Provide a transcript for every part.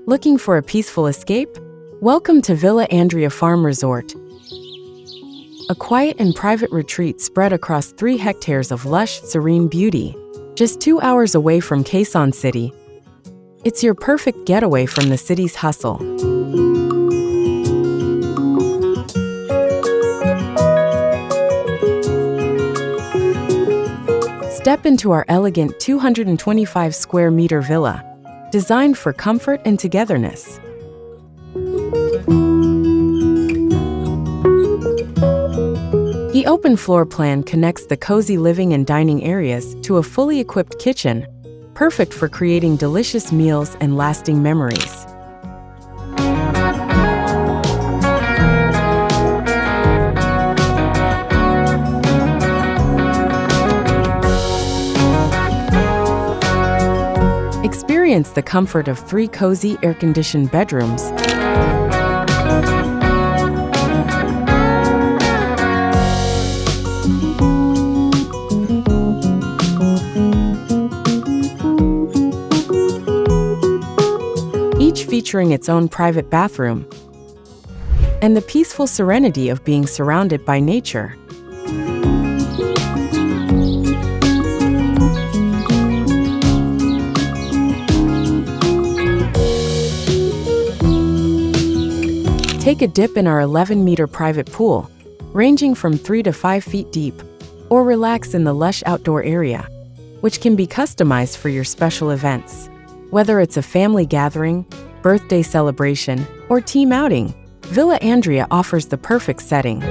Looking for a peaceful escape? Welcome to Villa Andrea Farm Resort, a quiet and private retreat spread across 3 hectares of lush, serene beauty, just 2 hours away from Quezon City. It's your perfect getaway from the city's hustle. Step into our elegant 225 square meter villa, designed for comfort and togetherness. The open floor plan connects the cozy living and dining areas to a fully equipped kitchen, perfect for creating delicious meals and lasting memories. Experience the comfort of 3 cozy, air-conditioned bedrooms, each featuring its own private bathroom, and the peaceful serenity of being surrounded by nature. Take a dip in our 11-meter private pool, ranging from 3 to 5 feet deep, or relax in the lush outdoor area, which can be customized for your special events. Whether it's a family gathering, birthday celebration, or team outing, Villa Andrea offers the perfect setting.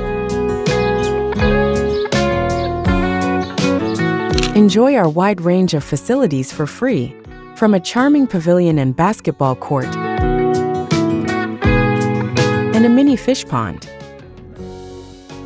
Enjoy our wide range of facilities for free, from a charming pavilion and basketball court and a mini fish pond.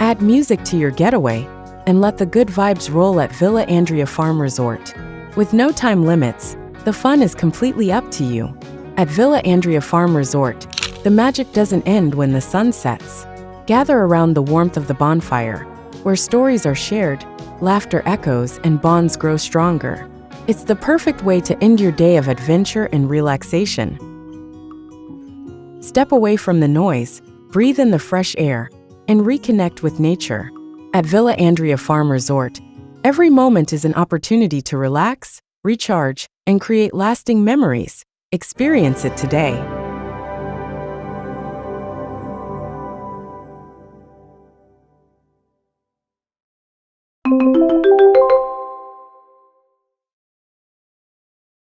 Add music to your getaway and let the good vibes roll at Villa Andrea Farm Resort. With no time limits, the fun is completely up to you. At Villa Andrea Farm Resort, the magic doesn't end when the sun sets. Gather around the warmth of the bonfire, where stories are shared, laughter echoes, and bonds grow stronger. It's the perfect way to end your day of adventure and relaxation. Step away from the noise, breathe in the fresh air, and reconnect with nature. At Villa Andrea Farm Resort, every moment is an opportunity to relax, recharge, and create lasting memories. Experience it today.